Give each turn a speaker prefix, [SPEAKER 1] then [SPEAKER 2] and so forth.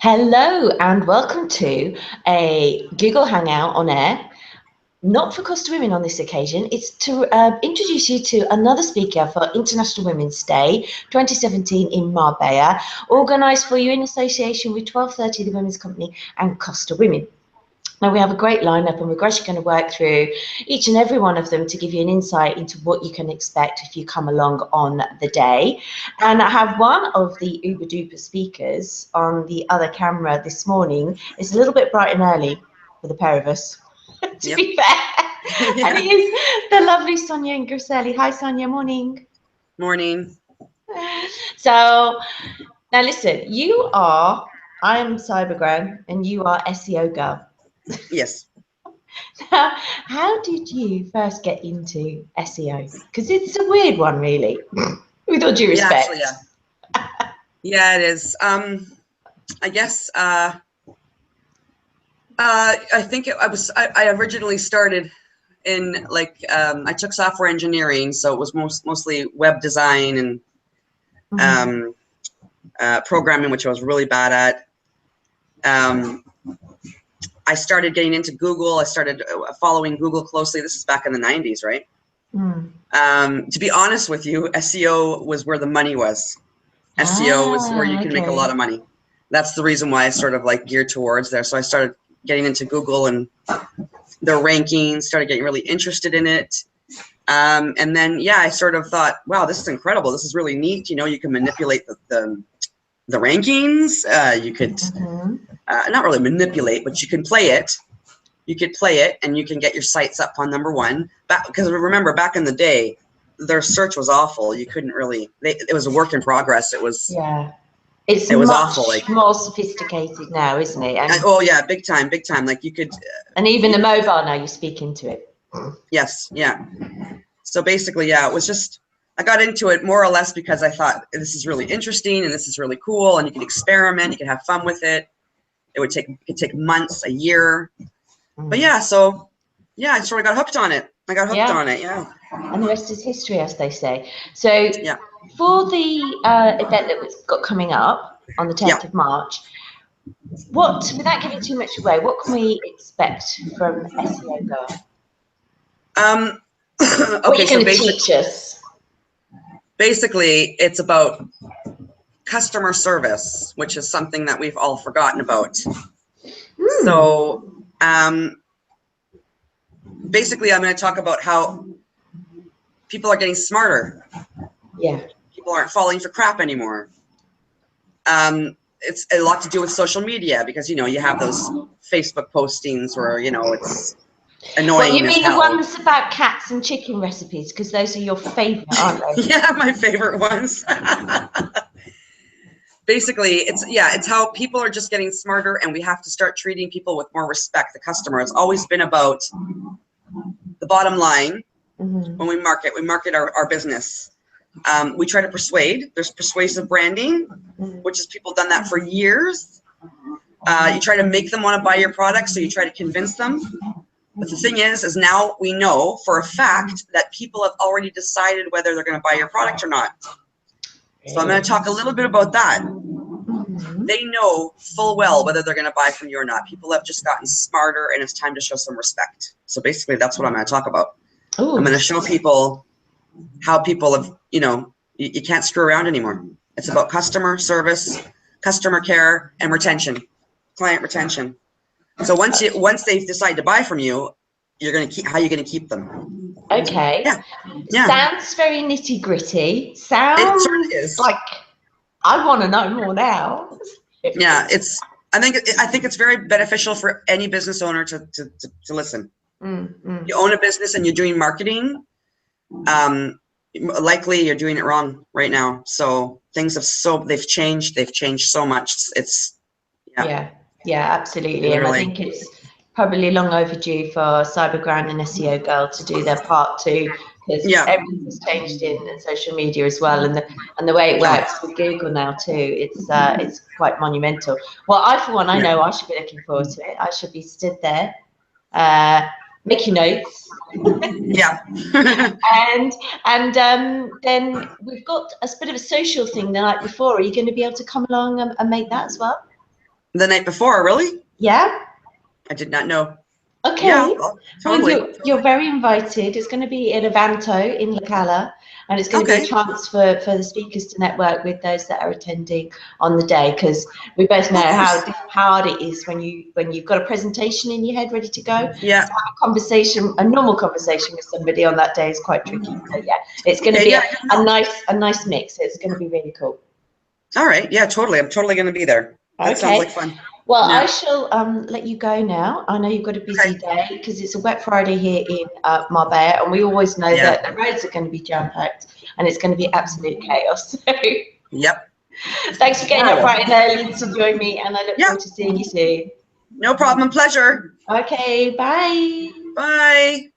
[SPEAKER 1] Hello and welcome to a Google Hangout on air. Not for Costa Women on this occasion, it's to introduce you to another speaker for International Women's Day 2017 in Marbella, organised for you in association with 1230 The Women's Company and Costa Women. Now we have a great lineup and we're actually going to work through each and every one of them to give you an insight into what you can expect if you come along on the day. And I have one of the uber duper speakers on the other camera this morning. It's a little bit bright and early for the pair of us, to be fair.
[SPEAKER 2] Yeah.
[SPEAKER 1] And it is the lovely Sonia Ingriselli. Hi Sonia, morning.
[SPEAKER 2] Morning.
[SPEAKER 1] So now listen, I am Cybergram and you are SEO girl.
[SPEAKER 2] Yes.
[SPEAKER 1] Now, how did you first get into SEO? Because it's a weird one, really, with all due respect.
[SPEAKER 2] Yeah, actually, yeah, it is. I guess I think I originally started in I took software engineering, so it was mostly web design and programming, which I was really bad at. I started getting into Google. I started following Google closely. This is back in the 90s, right? To be honest with you, SEO was where the money was. SEO was where you can make a lot of money. That's the reason why I sort of geared towards there. So I started getting into Google and their rankings, started getting really interested in it. And then, yeah, I sort of thought, wow, this is incredible. This is really neat. You know, you can manipulate the rankings. You could not really manipulate, but you can play it. You could play it, and you can get your sites up on #1. Because remember, back in the day, their search was awful. You couldn't really. It was a work in progress. It was.
[SPEAKER 1] Yeah, it
[SPEAKER 2] was
[SPEAKER 1] much
[SPEAKER 2] awful.
[SPEAKER 1] More sophisticated now, isn't it? And,
[SPEAKER 2] oh yeah, big time, big time. Like you could.
[SPEAKER 1] And even the mobile now, you speak into it.
[SPEAKER 2] Yes. Yeah. So basically, yeah, it was just. I got into it more or less because I thought this is really interesting and this is really cool, and you can experiment, you can have fun with it. It could take months, a year. But yeah, so yeah, I sort of got hooked on it. I got hooked on it, yeah.
[SPEAKER 1] And the rest is history, as they say. So for the event that we've got coming up on the 10th of March, without giving too much away, what can we expect from SEO Girl?
[SPEAKER 2] Okay,
[SPEAKER 1] what are you going to teach us?
[SPEAKER 2] Basically, it's about customer service, which is something that we've all forgotten about. So basically, I'm going to talk about how people are getting smarter.
[SPEAKER 1] Yeah.
[SPEAKER 2] People aren't falling for crap anymore. It's a lot to do with social media because, you know, you have those Facebook postings where, you know, it's annoying.
[SPEAKER 1] Well, you mean the ones about cats and chicken recipes? Because those are your favorite, aren't they?
[SPEAKER 2] Yeah, my favorite ones. Basically, it's how people are just getting smarter, and we have to start treating people with more respect. The customer. It's always been about the bottom line. When we market our business. We try to persuade. There's persuasive branding, which is people done that for years. You try to make them want to buy your product, so you try to convince them. But the thing is now we know for a fact that people have already decided whether they're going to buy your product or not. So I'm going to talk a little bit about that. They know full well whether they're going to buy from you or not. People have just gotten smarter, and it's time to show some respect. So basically, that's what I'm going to talk about. I'm going to show people how people have, you know, you can't screw around anymore. It's about customer service, customer care, and retention, client retention. So once they decide to buy from you, how are you going to keep them?
[SPEAKER 1] Okay. Yeah. Sounds very nitty gritty. Sounds
[SPEAKER 2] it sort of is.
[SPEAKER 1] Like I want to know more now.
[SPEAKER 2] Yeah, I think it's very beneficial for any business owner to listen. You own a business and you're doing marketing. Likely you're doing it wrong right now. So things they've changed so much.
[SPEAKER 1] Yeah, absolutely. And I think it's probably long overdue for Cyberground and SEO Girl to do their part too, because everything's changed in social media as well, and the way it works with Google now too. It's quite monumental. Well, I for one, I know I should be looking forward to it. I should be stood there, making notes. and then we've got a bit of a social thing the night before. Are you going to be able to come along and make that as well?
[SPEAKER 2] The night before, really?
[SPEAKER 1] Yeah.
[SPEAKER 2] I did not know.
[SPEAKER 1] Okay.
[SPEAKER 2] Yeah, well,
[SPEAKER 1] Well,
[SPEAKER 2] totally.
[SPEAKER 1] you're very invited. It's going to be in Avanto in La Cala, and it's going to be a
[SPEAKER 2] Okay.
[SPEAKER 1] chance for the speakers to network with those that are attending on the day, because we both know how
[SPEAKER 2] Nice.
[SPEAKER 1] hard it is when you've got a presentation in your head ready to go.
[SPEAKER 2] Yeah.
[SPEAKER 1] To have a conversation, a normal conversation with somebody on that day is quite tricky. So yeah, it's going to
[SPEAKER 2] Okay,
[SPEAKER 1] be
[SPEAKER 2] yeah, I didn't know.
[SPEAKER 1] a nice mix. It's going to be really cool.
[SPEAKER 2] All right. Yeah, totally. I'm totally going to be there. That sounds like
[SPEAKER 1] Okay.
[SPEAKER 2] fun.
[SPEAKER 1] Well, I
[SPEAKER 2] Yeah.
[SPEAKER 1] shall let you go now. I know you've got a busy
[SPEAKER 2] Okay.
[SPEAKER 1] day because it's a wet Friday here in Marbella, and we always know
[SPEAKER 2] Yeah.
[SPEAKER 1] that the roads are going to be jam-packed and it's going to be absolute chaos.
[SPEAKER 2] Yep.
[SPEAKER 1] So thanks for getting up
[SPEAKER 2] Horrible.
[SPEAKER 1] bright and early to join me, and I look
[SPEAKER 2] Yeah.
[SPEAKER 1] forward to seeing you soon.
[SPEAKER 2] No problem. Pleasure.
[SPEAKER 1] Okay, bye.
[SPEAKER 2] Bye.